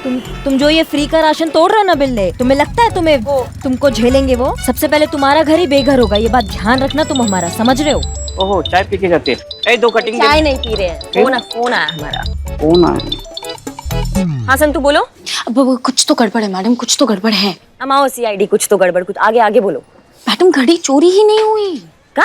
तुम जो ये फ्री का राशन तोड़ रहे हो ना बिल्ले, तुम्हें लगता है तुमको झेलेंगे वो? सबसे पहले तुम्हारा घर ही बेघर होगा, ये बात ध्यान रखना तुम हमारा, समझ रहे हो? ओहो, चाय पी के जाते हैं। 2 कटिंग चाय नहीं पी रहे हैं, फोन आया हमारा। फोन आया? हाँ संतु बोलो। अब कुछ तो गड़बड़ है मैडम, कुछ तो गड़बड़ है। अमाओ CID, कुछ तो गड़बड़, कुछ आगे बोलो। मैडम घड़ी चोरी ही नहीं हुई। का?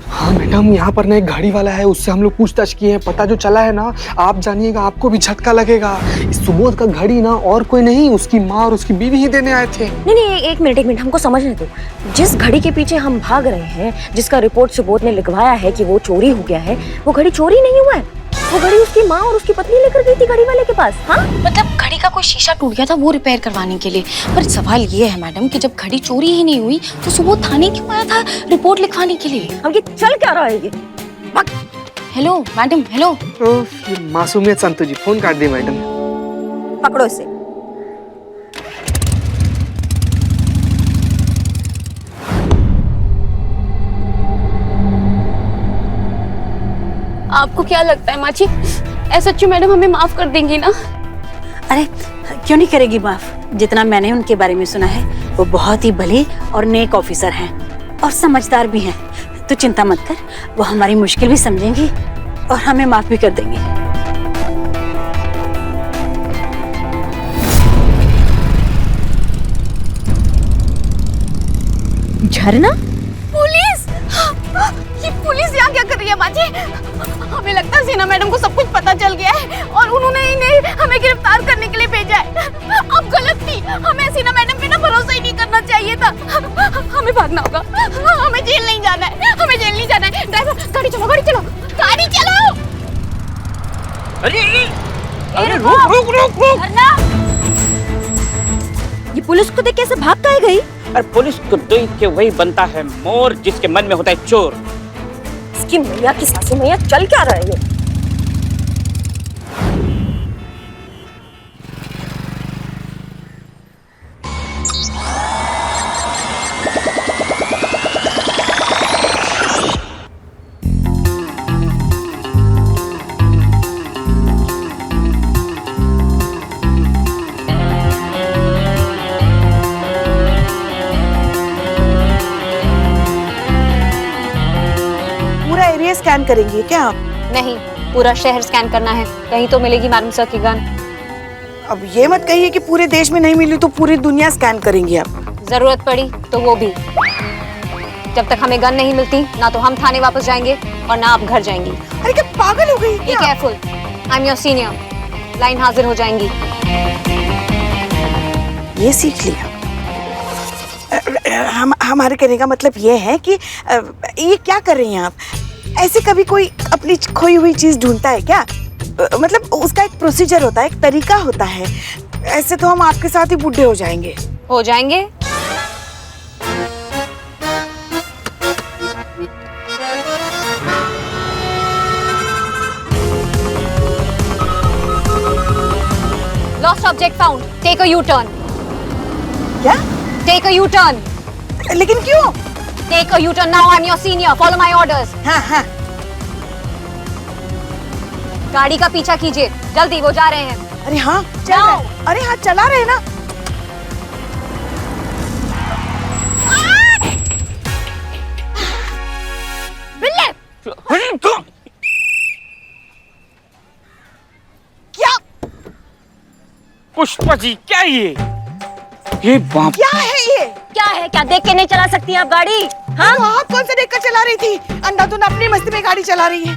हाँ मैडम, यहाँ पर ना एक गाड़ी वाला है, उससे हम लोग पूछताछ किए हैं। पता जो चला है ना, आप जानिएगा, आपको भी झटका लगेगा। इस सुबोध का घड़ी ना और कोई नहीं, उसकी माँ और उसकी बीवी ही देने आए थे। नहीं, एक मिनट हमको समझने दो। जिस घड़ी के पीछे हम भाग रहे हैं, जिसका रिपोर्ट सुबोध ने लिखवाया है कि वो चोरी हो गया है, वो घड़ी चोरी नहीं हुआ है। वो घड़ी उसकी माँ और उसकी पत्नी लेकर गई थी घड़ी वाले के पास। हाँ, मतलब घड़ी का कोई शीशा टूट गया था, वो रिपेयर करवाने के लिए। पर सवाल ये है मैडम कि जब घड़ी चोरी ही नहीं हुई तो सुबोध थाने क्यों आया था रिपोर्ट लिखवाने के लिए? अब ये चल क्या रहा है ये? Hello madam, hello. ये मासूमियत संतु जी, फोन काट दी मैडम। पकड़ो इसे। आपको क्या लगता है माची, SHO मैडम हमें माफ कर देंगी ना? अरे क्यों नहीं करेगी माफ? जितना मैंने उनके बारे में सुना है, वो बहुत ही भले और नेक ऑफिसर हैं और समझदार भी हैं। तो चिंता मत कर, वो हमारी मुश्किल भी समझेंगी और हमें माफ भी कर देंगी। झरना? पुलिस! ये पुलिस यहाँ क्या कर रही है माची? हमें लगता है सीना मैडम को सब कुछ पता चल गया है और उन्होंने इन्हें हमें गिरफ्तार करने के लिए भेजा है। अब गलत थी, हमें सीना मैडम पे ना भरोसा ही नहीं करना चाहिए था। हमें भागना होगा, हमें जेल नहीं जाना है, हमें जेल नहीं जाना है। ड्राइवर गाड़ी चलो, गाड़ी चलो, गाड़ी चलो। अरे रुक। ये पुलिस को देख कैसे भाग के गई? अरे पुलिस को देख के वही बनता है मोर जिसके मन में होता है चोर। इसकी मैया की सासू मैया, चल क्या रहा है ये? स्कैन करेंगी क्या आप? नहीं, पूरा शहर स्कैन करना है, कहीं तो मिलेगी मैडम सर की गन। अब ये मत कहिए कि पूरे देश में नहीं मिली तो पूरी दुनिया स्कैन करेंगी आप। जरूरत पड़ी तो वो भी। जब तक हमें गन नहीं मिलती, ना तो हम थाने वापस जाएंगे और ना आप घर जाएंगी। अरे क्या पागल हो गई? Be careful, I am your senior. Line हाजिर हो जाएंगी। ये सीख लिया। हमारे कहने का मतलब ये है कि ये क्या कर रही हैं आप? ऐसे कभी कोई अपनी खोई हुई चीज ढूंढता है क्या? मतलब उसका एक प्रोसीजर होता है, एक तरीका होता है। ऐसे तो हम आपके साथ ही बूढ़े हो जाएंगे। हो जाएंगे? Lost object found, take a U turn. क्या? Take a U turn. लेकिन क्यों? Take a U-turn now. I'm your senior. Follow my orders. हाँ। गाड़ी का पीछा कीजिए, जल्दी, वो जा रहे हैं। अरे हाँ, अरे हाँ, चला रहे हैं ना। बिल्ले! क्या? पुष्पा जी, क्या ये बाप! क्या है ये? क्या है? क्या देख के नहीं चला सकती आप गाड़ी? हाँ, आप कौन सा देखकर चला रही थी? अंधाधुंध अपनी मस्ती में गाड़ी चला रही है।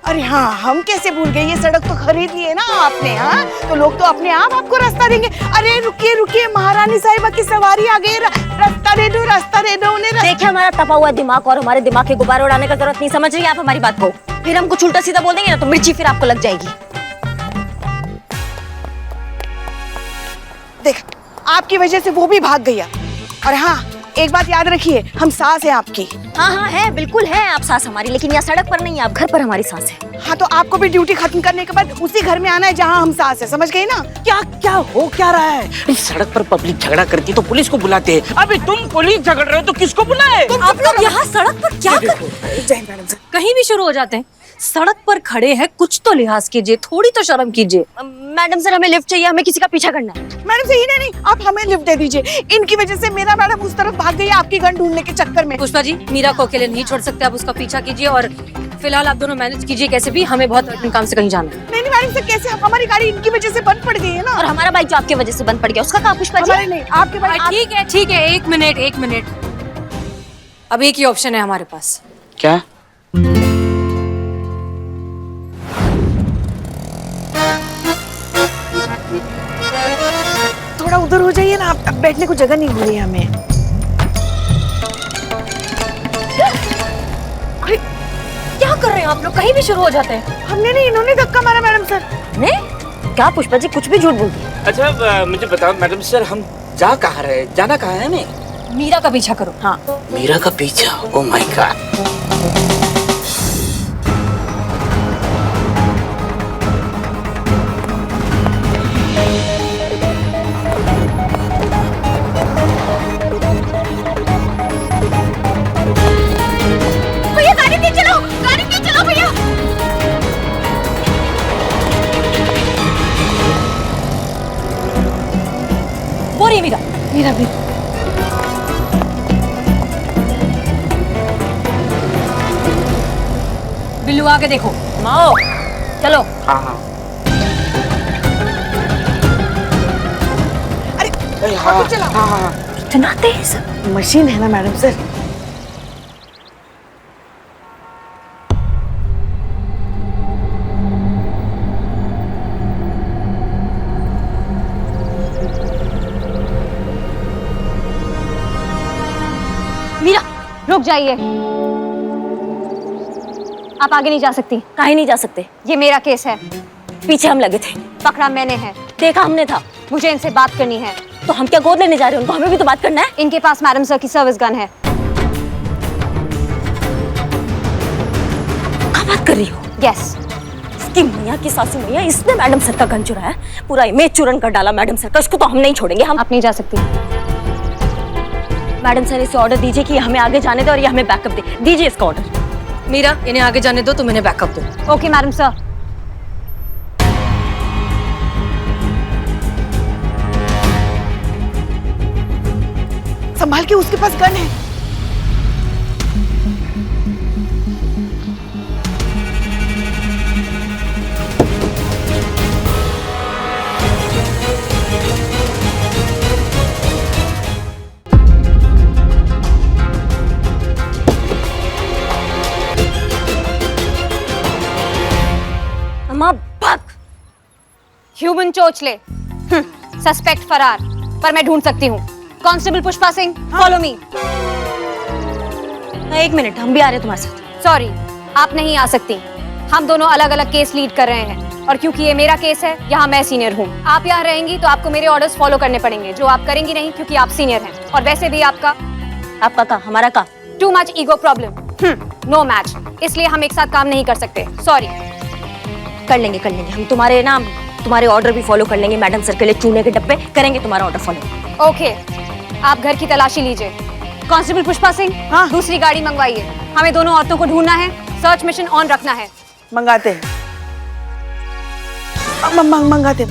अरे हाँ, हम कैसे भूल गए? ये सड़क तो खरीद ली है ना आपने। हाँ, तो लोग तो अपने आप आपको रास्ता देंगे। अरे रुकिए, महारानी साहिबा की सवारी आ गई। रास्ता दे दो उन्हें। देखिए हमारा तपा हुआ दिमाग और हमारे दिमाग के गुब्बारे उड़ाने का जरूरत नहीं, समझ रही हैं आप हमारी बात को? फिर हम कुछ उल्टा सीधा बोल देंगे ना तो मिर्ची फिर आपको लग जाएगी। देख, आपकी वजह से वो भी भाग गया। और हाँ, एक बात याद रखिए, हम सास हैं आपकी। हाँ है, बिल्कुल है आप सास हमारी, लेकिन यहाँ सड़क पर नहीं, आप घर पर हमारी सास है। हाँ, तो आपको भी ड्यूटी खत्म करने के बाद उसी घर में आना है जहाँ हम सास है, समझ गई ना? क्या हो क्या रहा है? सड़क पर पब्लिक झगड़ा करती तो पुलिस को बुलाते हैं। अभी तुम पुलिस झगड़ रहे हो तो किसको बुलाए? आप लोग यहाँ सड़क पर क्या कर? जय मैडम सर। कहीं भी शुरू हो जाते हैं। सड़क पर खड़े हैं, कुछ तो लिहाज कीजिए, थोड़ी तो शर्म कीजिए। मैडम सर हमें लिफ्ट चाहिए, हमें किसी का पीछा करना है। मैडम से नहीं नहीं, आप हमें लिफ्ट दे दीजिए। इनकी वजह से मेरा मैडम उस तरफ भाग गई है आपकी गन ढूंढने के चक्कर में। पुष्पा जी, मीरा को अकेले नहीं छोड़ सकते, आप उसका पीछा कीजिए और फिलहाल आप दोनों मैनेज कीजिए कैसे भी, हमें बहुत अर्जेंट काम से कहीं जाना है। नहीं नहीं मैडम से कैसे, हमारी गाड़ी इनकी वजह से बंद पड़ गई है ना। और हमारा बाइक जो आपकी वजह से बंद पड़ गया, उसका कहाँ पुष्पा जी? हमारे नहीं, आपके भाई। ठीक है, एक मिनट। अब एक ही ऑप्शन है हमारे पास। क्या? थोड़ा उधर हो जाइए ना, अब बैठने को जगह नहीं मिली हमें। अरे क्या कर रहे हैं आप लोग, कहीं भी शुरू हो जाते हैं। हमने नहीं, इन्होंने धक्का मारा मैडम सर ने? क्या पुष्पा जी कुछ भी झूठ बोलती है। अच्छा मुझे बताओ मैडम सर, हम जा कहाँ रहे, जाना कहाँ है हमें? मीरा का पीछा करो। हाँ मीरा का पीछा? Oh my God. भैया गाड़ी नहीं चलाओ भैया। वो रही मीरा। मेरा भी। बिल्लू आगे देखो। माओ चलो। हाँ हाँ। अरे हाँ ऑटो चलाओ। हाँ हाँ। इतना तेज? मशीन है ना मैडम सर। मीरा रुक जाइए, आप आगे नहीं जा सकती। काहे नहीं जा सकते? ये मेरा केस है, पीछे हम लगे थे, पकड़ा मैंने है, देखा हमने था। मुझे इनसे बात करनी है। तो हम क्या गोद लेने जा रहे हैं उनको? हमें भी तो बात करना है। इनके पास मैडम सर की सर्विस गन है। क्या बात कर रही हो? यस। इसकी मैया की सासू मैया, इसने मैडम सर का गन चुराया, पूरा इमेज चूरन कर डाला मैडम सर का। इसको तो हम नहीं छोड़ेंगे। हम आप नहीं जा सकती। मैडम सर इसे ऑर्डर दीजिए कि हमें आगे जाने दो और ये हमें बैकअप दे दीजिए। इसका ऑर्डर। मीरा इन्हें आगे जाने दो, तुम इन्हें बैकअप दो। Okay madam sir. संभाल के, उसके पास गन है। अम्मा भाग। ह्यूमन चोचले, सस्पेक्ट फरार, पर मैं ढूंढ सकती हूँ। Constable Pushpa Singh, follow me. एक मिनट, हम भी आ रहे हैं तुम्हारे साथ। सॉरी, आप नहीं आ सकती। हम दोनों अलग अलग केस लीड कर रहे हैं और क्योंकि ये मेरा केस है, यहाँ मैं सीनियर हूँ। आप यहाँ रहेंगी तो आपको मेरे ऑर्डर्स फॉलो करने पड़ेंगे, जो आप करेंगी नहीं क्योंकि आप सीनियर हैं। और वैसे भी आपका का हमारा का too much ego problem, no match, इसलिए हम एक साथ काम नहीं कर सकते। सॉरी। कर लेंगे हम तुम्हारे ऑर्डर भी फॉलो कर लेंगे। मैडम सर के लिए चूने के डब्बे करेंगे, तुम्हारा ऑर्डर फॉलो। ओके, आप घर की तलाशी लीजिए। कांस्टेबल पुष्पा सिंह, हाँ। दूसरी गाड़ी मंगवाइए। हमें दोनों औरतों को ढूंढना है, सर्च मिशन ऑन रखना है। मंगाते हैं। मंगाते।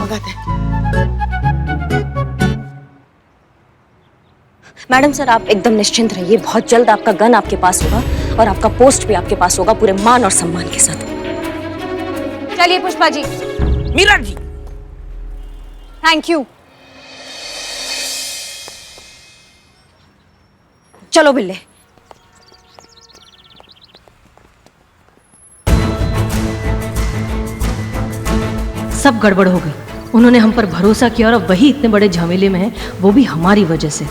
मैडम सर आप एकदम निश्चिंत रहिए, बहुत जल्द आपका गन आपके पास होगा और आपका पोस्ट भी आपके पास होगा, पूरे मान और सम्मान के साथ। चलिए पुष्पा जी। मीरा जी। Thank you. चलो बिल्ले। सब गड़बड़ हो गई। उन्होंने हम पर भरोसा किया और अब वही इतने बड़े झमेले में है, वो भी हमारी वजह से।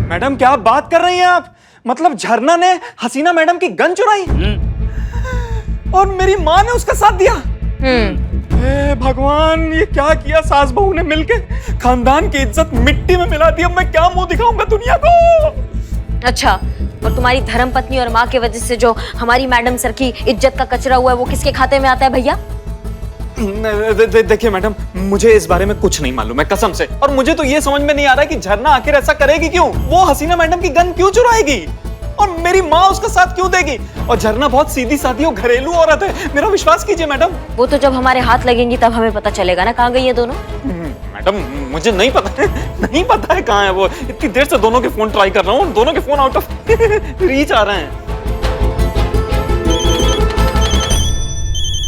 मैडम क्या बात कर रही हैं आप? मतलब झरना ने हसीना मैडम की गन चुराई और मेरी माँ ने उसका साथ दिया? हे भगवान, ये क्या किया सास बहू ने मिलके? खानदान की इज्जत मिट्टी में मिला दी। अब मैं क्या मुंह दिखाऊंगा दुनिया को? अच्छा, और तुम्हारी धर्मपत्नी और माँ के वजह से जो हमारी मैडम सर की इज्जत का कचरा हुआ है वो किसके खाते में आता है भैया? देखिए मैडम, मुझे इस बारे में कुछ नहीं मालूम है कसम से। और मुझे तो ये समझ में नहीं आ रहा है कि झरना आखिर ऐसा करेगी क्यों? वो हसीना मैडम की गन क्यों चुराएगी? और मेरी माँ उसका साथ क्यों देगी? और झरना बहुत सीधी सादी और घरेलू औरत है, मेरा विश्वास कीजिए मैडम। वो तो जब हमारे हाथ लगेंगी तब हमें पता चलेगा ना कहाँ गई है दोनों। मैडम मुझे नहीं पता है, नहीं पता है कहाँ है वो। इतनी देर से दोनों के फोन ट्राई कर रहा हूँ, दोनों के फोन आउट ऑफ रीच आ रहे हैं।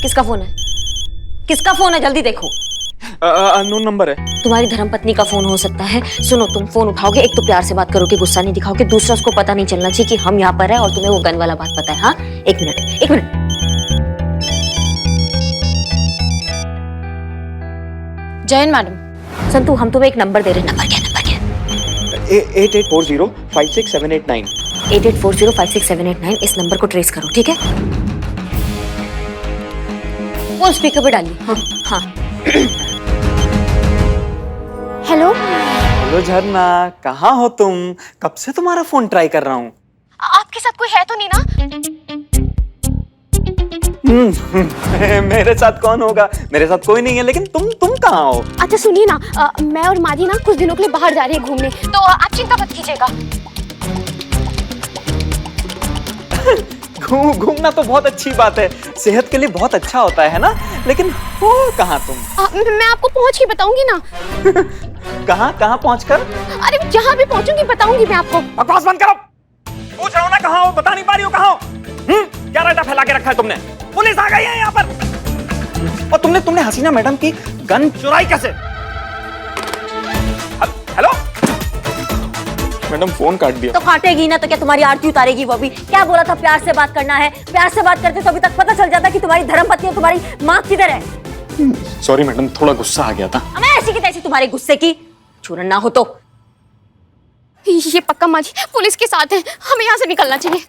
किसका फोन है? किसका फोन है? जल्दी देखो। अननोन नंबर है। तुम्हारी धर्मपत्नी का फोन हो सकता है। सुनो, तुम फोन उठाओगे, एक तो प्यार से बात करोगे, गुस्सा नहीं दिखाओगे, दूसरा उसको पता नहीं चलना चाहिए कि हम यहाँ पर हैं और तुम्हें वो गन वाला बात पता है। हाँ, एक मिनट। जयन मैडम। संतु, हम तुम्हें एक नंबर दे रहे हैं। नंबर क्या? 8840567889। 8840567889। इस नंबर को ट्रेस करो, ठीक है? फोन स्पीकर पे डालिए। हाँ। हेलो, हेलो झरना, कहाँ हो तुम? कब से तुम्हारा फोन ट्राई कर रहा हूँ। आपके साथ कोई है तो नहीं ना? मेरे साथ कौन होगा? मेरे साथ कोई नहीं है, लेकिन तुम कहाँ हो? अच्छा सुनिए ना, मैं और माजी ना कुछ दिनों के लिए बाहर जा रही है घूमने, तो आप चिंता मत कीजिएगा। घूमना तो बहुत अच्छी बात है, सेहत के लिए बहुत अच्छा होता है ना, लेकिन हो कहाँ तुम? मैं आपको पहुंच के बताऊंगी ना। कहाँ पहुँचकर? अरे जहाँ भी पहुंचूंगी बताऊंगी मैं आपको। बकवास बंद करो। पूछ रहा हूँ ना कहाँ हो, बता नहीं पा रही हो कहाँ हो? क्या रायता फैला के रखा है तुमने? पुलिस आ गई है यहाँ पर। और तुमने हसीना मैडम की गन चुराई कैसे? हेलो मैडम, फोन काट दिया। तो काटेगी ना, तो क्या तुम्हारी आरती उतारेगी वो भी? क्या बोला था, प्यार से बात करना है। प्यार से बात करते तो अभी तक पता चल जाता कि तुम्हारी धर्मपत्नी और तुम्हारी माँ किधर है। सॉरी मैडम, थोड़ा गुस्सा आ गया था। मैं ऐसी की तैसी तुम्हारे गुस्से की चूरन ना हो तो। ये पक्का माजी पुलिस के साथ है, हमें यहाँ से निकलना चाहिए।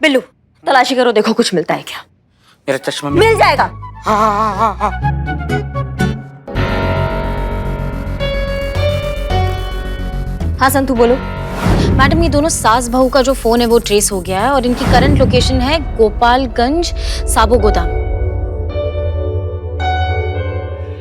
बिल्लू, तलाशी करो, देखो कुछ मिलता है क्या। मेरा चश्मा मिल जाएगा। हाँ। हाँ संतु, बोलो। मैडम, ये दोनों सास बहू का जो फोन है वो ट्रेस हो गया है और इनकी करंट लोकेशन है गोपालगंज साबो गोदाम।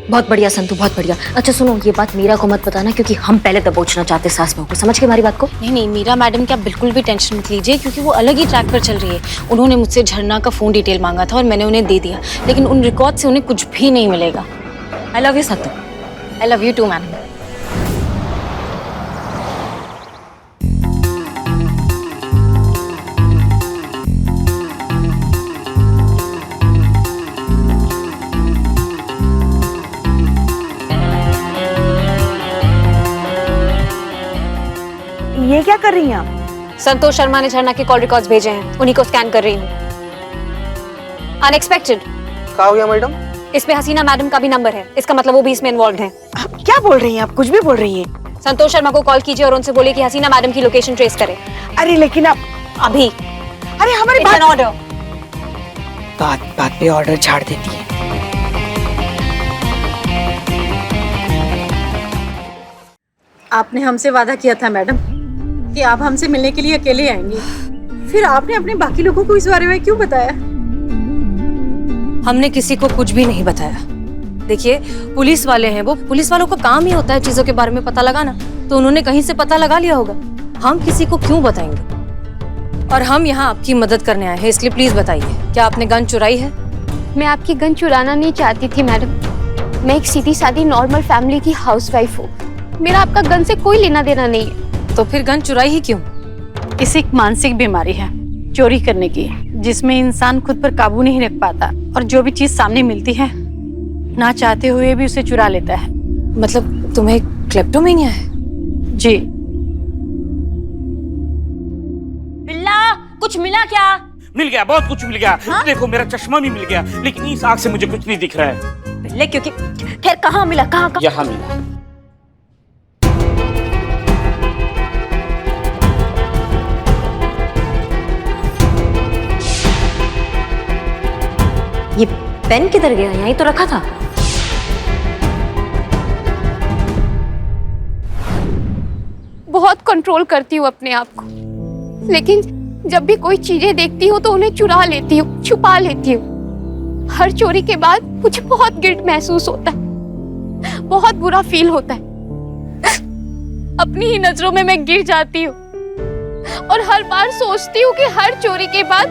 बहुत बढ़िया संतु, बहुत बढ़िया। अच्छा सुनो, ये बात मीरा को मत बताना, क्योंकि हम पहले दबोचना चाहते सास बहू को। समझ के हमारी बात को? नहीं, मीरा मैडम क्या बिल्कुल भी टेंशन मत लीजिए, क्योंकि वो अलग ही ट्रैक पर चल रही है। उन्होंने मुझसे झरना का फोन डिटेल मांगा था और मैंने उन्हें दे दिया, लेकिन उन रिकॉर्ड से उन्हें कुछ भी नहीं मिलेगा। आई love you Santu. I love you too madam. ये क्या कर रही हैं आप? संतोष शर्मा ने झरना के कॉल रिकॉर्ड्स भेजे हैं, उन्हीं को स्कैन कर रही हूँ। अनएक्सपेक्टेड। क्या हो गया मैडम? इसमें हसीना मैडम का भी नंबर है, इसका मतलब वो भी इसमें इन्वॉल्व हैं। क्या बोल रही हैं आप? कुछ भी बोल रही हैं। संतोष शर्मा को कॉल कीजिए और उनसे बोलिए कि हसीना मैडम की लोकेशन ट्रेस करें। अरे लेकिन आप अभी। अरे हमारी It's an order। बात पे ऑर्डर झाड़ देती है। आपने हमसे वादा किया था मैडम कि आप हमसे मिलने के लिए अकेले आएंगी, फिर आपने अपने बाकी लोगों को इस बारे में क्यों बताया? हमने किसी को कुछ भी नहीं बताया। देखिए, पुलिस वाले हैं वो, पुलिस वालों का काम ही होता है चीजों के बारे में पता लगाना, तो उन्होंने कहीं से पता लगा लिया होगा। हम किसी को क्यों बताएंगे? और हम यहाँ आपकी मदद करने आए हैं, इसलिए प्लीज बताइए, क्या आपने गन चुराई है? मैं आपकी गन चुराना नहीं चाहती थी मैडम। मैं एक सीधी सादी नॉर्मल फैमिली की हाउसवाइफ हूँ। मेरा आपका गन से कोई लेना देना नहीं है। तो फिर गन चुराई ही क्यों? इसे एक मानसिक बीमारी है चोरी करने की, जिसमें इंसान खुद पर काबू नहीं रख पाता और जो भी चीज सामने मिलती है ना चाहते हुए भी उसे चुरा लेता है। मतलब तुम्हें क्लेप्टोमेनिया है? जी। बिल्ला, कुछ मिला क्या? मिल गया, बहुत कुछ मिल गया। देखो मेरा चश्मा भी मिल गया, लेकिन इस आग से मुझे कुछ नहीं दिख रहा है। बिल्ले, क्योंकि खैर कहाँ मिला? कहाँ? यहाँ मिला। ये पेन किधर गया? यहीं तो रखा था। बहुत कंट्रोल करती हूँ अपने आप को, लेकिन जब भी कोई चीजें देखती हूँ तो उन्हें चुरा लेती हूँ, छुपा लेती हूँ। हर चोरी के बाद मुझे बहुत गिल्ट महसूस होता है, बहुत बुरा फील होता है। अपनी ही नजरों में मैं गिर जाती हूँ और हर बार सोचती हूँ कि हर चोरी के बाद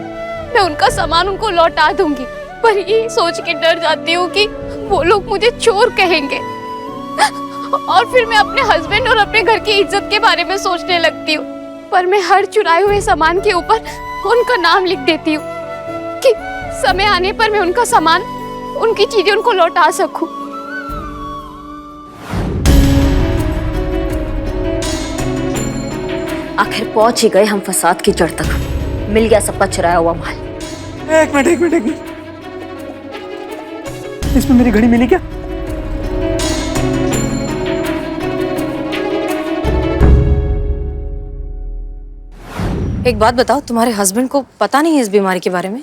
मैं उनका सामान उनको लौटा दूंगी, पर ये सोच के डर जाती हूँ कि वो लोग मुझे चोर कहेंगे और फिर मैं अपने हस्बैंड और अपने घर की इज्जत के बारे में सोचने लगती हूँ। पर मैं हर चुराए हुए सामान के ऊपर उनका नाम लिख देती हूँ कि समय आने पर मैं उनका सामान, उनकी चीजें उनको लौटा सकूं। आखिर पहुंच ही गए हम फसाद की जड़ तक। मिल गया सबका चुराया हुआ माल। एक मिनट। इसमें मेरी घड़ी मिली क्या? एक बात बताओ, तुम्हारे हस्बैंड को पता नहीं है इस बीमारी के बारे में?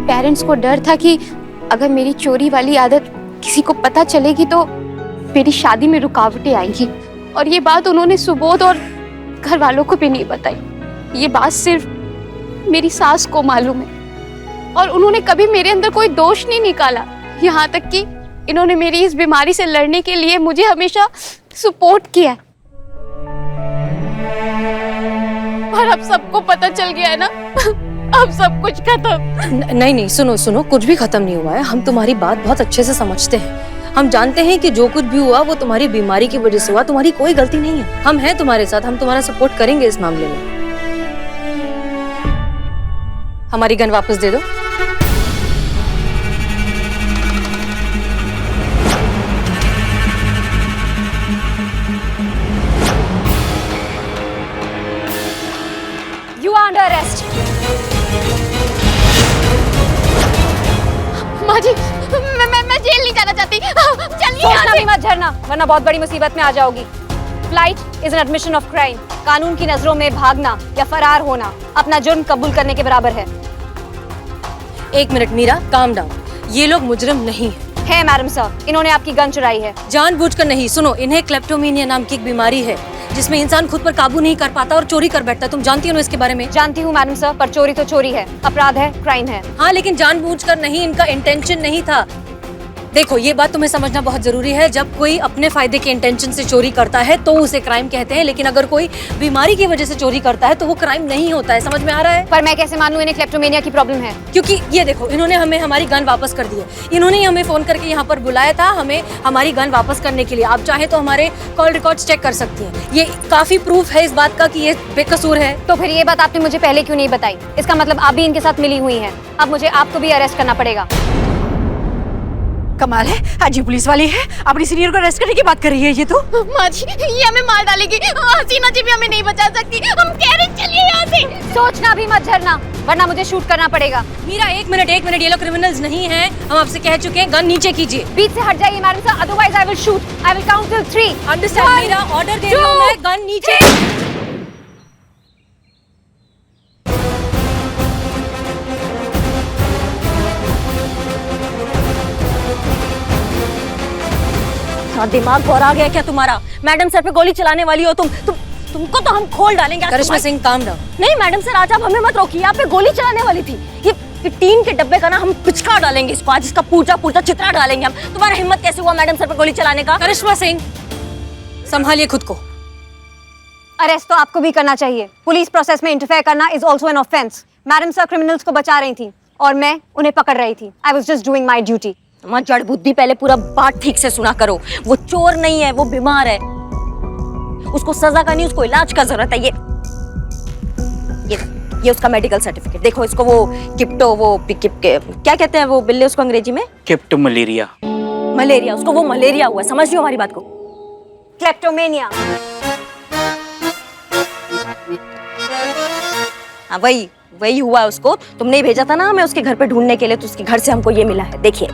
पेरेंट्स को डर था कि अगर मेरी चोरी वाली आदत किसी को पता चलेगी तो मेरी शादी में रुकावटें आएंगी, और ये बात उन्होंने सुबोध और घर वालों को भी नहीं बताई। ये बात सिर्फ मेरी सास को मालूम है और उन्होंने कभी मेरे अंदर कोई दोष नहीं निकाला। यहाँ तक कि इन्होंने मेरी इस बीमारी से लड़ने के लिए मुझे हमेशा सपोर्ट किया है। पर अब सबको पता चल गया है ना, अब सब कुछ खत्म। नहीं, सुनो, कुछ भी खत्म नहीं हुआ है। हम तुम्हारी बात बहुत अच्छे से समझते हैं। हम जानते हैं कि जो कुछ भी हुआ वो तुम्हारी बीमारी की वजह से हुआ, तुम्हारी कोई गलती नहीं है। हम हैं तुम्हारे साथ, हम तुम्हारा सपोर्ट करेंगे इस मामले में। हमारी गन वापस दे दो। You are under arrest. माँ जी, मैं जेल नहीं जाना चाहती। चलिए यहाँ सोचना से। भी मत झरना, वरना बहुत बड़ी मुसीबत में आ जाओगी। Flight is an admission of crime. कानून की नजरों में भागना या फरार होना अपना जुर्म कबूल करने के बराबर है। एक मिनट मीरा, काम डाउन। ये लोग मुजरिम नहीं है मैडम सर, इन्होंने आपकी गन चुराई है। जानबूझकर नहीं। सुनो, इन्हें क्लेप्टोमेनिया नाम की एक बीमारी है जिसमें इंसान खुद पर काबू नहीं कर पाता और चोरी कर बैठता है। तुम जानती हो ना इसके बारे में? जानती हूँ मैडम सर, पर चोरी तो चोरी है, अपराध है, क्राइम है। हाँ, लेकिन जानबूझकर नहीं, इनका इंटेंशन नहीं था। देखो, ये बात तुम्हें समझना बहुत जरूरी है। जब कोई अपने फायदे के इंटेंशन से चोरी करता है तो उसे क्राइम कहते हैं, लेकिन अगर कोई बीमारी की वजह से चोरी करता है तो वो क्राइम नहीं होता है। समझ में आ रहा है? पर मैं कैसे मानूं इन्हें क्लेप्टोमेनिया की प्रॉब्लम है? क्योंकि ये देखो, इन्होंने हमें हमारी गन वापस कर दी है। इन्होंने ही हमें फोन करके यहाँ पर बुलाया था हमें हमारी गन वापस करने के लिए। आप चाहे तो हमारे कॉल रिकॉर्ड्स चेक कर सकती हैं। ये काफी प्रूफ है इस बात का कि ये बेकसूर है। तो फिर ये बात आपने मुझे पहले क्यों नहीं बताई? इसका मतलब आप भी इनके साथ मिली हुई हैं। अब मुझे आपको भी अरेस्ट करना पड़ेगा। कमाल है, आज ये पुलिस वाली है अपनी सीनियर को अरेस्ट करने की बात कर रही है। ये तो माँ जी, ये हमें मार डालेगी। हसीना जी भी हमें नहीं बचा सकती। हम कह रहे चलिए यहाँ से। सोचना भी मत झरना, वरना मुझे शूट करना पड़ेगा। मीरा, एक मिनट, ये लोग क्रिमिनल्स नहीं हैं। हम आपसे कह चुके हैं, गन नीचे कीजिए। बीच से हट जाइए madam sir, otherwise I will shoot. I will count till 3। Understand Meera? Order दे रही हूं मैं, गन नीचे। हाँ, दिमाग और आ गया क्या तुम्हारा? मैडम सर पे गोली चलाने वाली हो तुमको तो हम खोल डालेंगे आज। करिश्मा सिंह, काम डाउन। नहीं मैडम सर, आज आप हमें मत रोकिए। आप पे गोली चलाने वाली थी। ये टीन के डब्बे का ना हम पिचका डालेंगे इसको आज। इसका पूजा चित्रा डालेंगे हम। तुम्हारा हिम्मत कैसे हुआ मैडम सर पे गोली चलाने का? करिश्मा सिंह, संभालिए खुद को। अरेस्ट तो आपको भी करना चाहिए। पुलिस प्रोसेस में इंटरफेयर करना is also an offence. Madam sir criminals को बचा रही थी और मैं उन्हें पकड़ रही थी। I was just doing my duty. तुम्हारी जड़ बुद्धि, पहले पूरा बात ठीक से सुना करो। वो चोर नहीं है, वो बीमार है। उसको सजा का नहीं, उसको इलाज का जरूरत है। ये उसका मेडिकल सर्टिफिकेट देखो। इसको वो क्या कहते हैं वो बिल्ले उसको अंग्रेजी में? किप्टो मलेरिया। मलेरिया, उसको वो मलेरिया हुआ। समझ रही हो हमारी बात को? क्लेप्टोमेनिया। हाँ, वही हुआ है उसको। तुमने ही भेजा था ना हमें उसके घर पे ढूंढने के लिए, तो उसके घर से हमको ये मिला है। देखिए,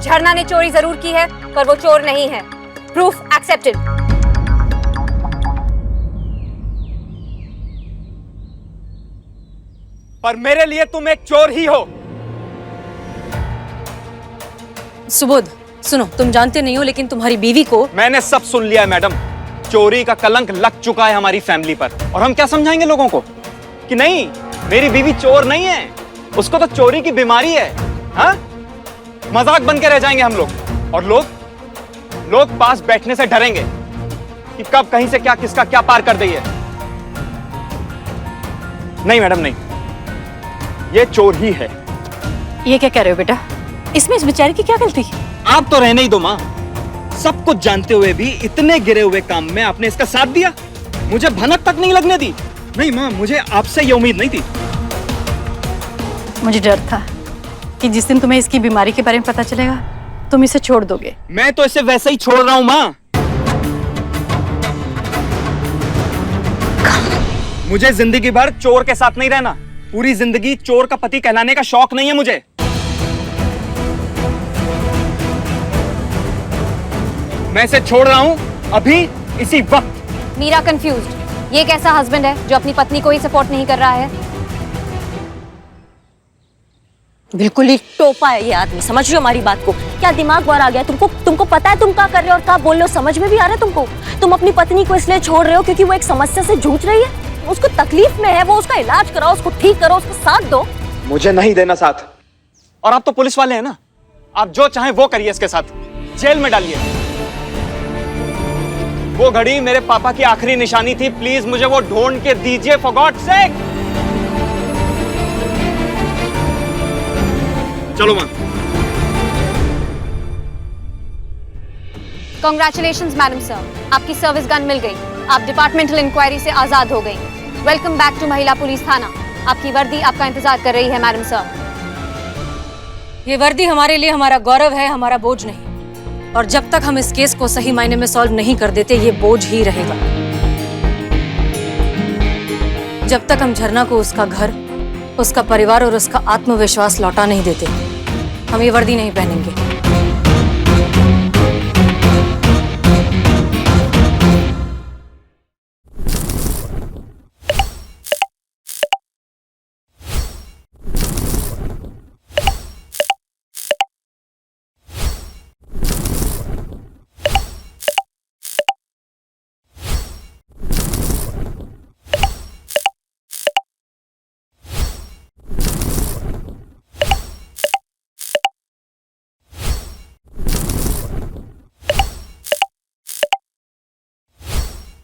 झरना ने चोरी जरूर की है, पर वो चोर नहीं है। Proof accepted. पर मेरे लिए तुम एक चोर ही हो। सुबोध, सुनो, तुम जानते नहीं हो लेकिन तुम्हारी बीवी को। मैंने सब सुन लिया है मैडम। चोरी का कलंक लग चुका है हमारी फैमिली पर, और हम क्या समझाएंगे लोगों को कि नहीं मेरी बीवी चोर नहीं है, उसको तो चोरी की बीमारी है। हाँ, मजाक बन के रह जाएंगे हम लोग, और लोग पास बैठने से डरेंगे कि कब कहीं से क्या किसका क्या पार कर दी है। नहीं मैडम नहीं, ये चोर ही है। ये क्या कह रहे हो बेटा? इसमें इस बेचारे की क्या गलती? आप तो रहने ही दो माँ। सब कुछ जानते हुए भी इतने गिरे हुए काम में आपने इसका साथ दिया, मुझे भनक तक नहीं लगने दी। नहीं माँ, मुझे आपसे ये उम्मीद नहीं थी। मुझे डर था कि जिस दिन तुम्हें इसकी बीमारी के बारे में पता चलेगा तुम इसे छोड़ दोगे। मैं तो इसे वैसे ही छोड़ रहा हूँ माँ। मुझे जिंदगी भर चोर के साथ नहीं रहना, पूरी जिंदगी चोर का पति कहलाने का शौक नहीं है मुझे। मैं इसे छोड़ रहा हूं अभी, इसी वक्त। मीरा कंफ्यूज्ड। ये कैसा हस्बैंड है जो अपनी पत्नी को ही सपोर्ट नहीं कर रहा है? बिल्कुल ही टोपा है ये आदमी, समझ रहे हो हमारी बात को? क्या दिमाग बाहर आ गया तुमको पता है तुम क्या कर रहे हो और क्या बोल रहे हो? समझ में भी आ रहा है तुमको? तुम अपनी पत्नी को इसलिए छोड़ रहे हो क्योंकि वो एक समस्या से जूझ रही है, उसको तकलीफ में है, वो उसका इलाज कराओ, उसको ठीक करो, उसको साथ दो। मुझे नहीं देना साथ। और आप तो पुलिस वाले हैं ना, आप जो चाहें वो करिए इसके साथ, जेल में डालिए। वो घड़ी मेरे पापा की आखिरी निशानी थी, प्लीज मुझे वो ढूंढ के दीजिए, फॉर गॉड्स सेक। चलो मां। कांग्रेचुलेशंस मैडम सर, आपकी सर्विस गन मिल गई, आप डिपार्टमेंटल इंक्वायरी से आजाद हो गई। वेलकम बैक टू महिला पुलिस थाना। आपकी वर्दी आपका इंतजार कर रही है मैडम सर। ये वर्दी हमारे लिए हमारा गौरव है, हमारा बोझ नहीं। और जब तक हम इस केस को सही मायने में सॉल्व नहीं कर देते ये बोझ ही रहेगा। जब तक हम झरना को उसका घर, उसका परिवार और उसका आत्मविश्वास लौटा नहीं देते हम ये वर्दी नहीं पहनेंगे।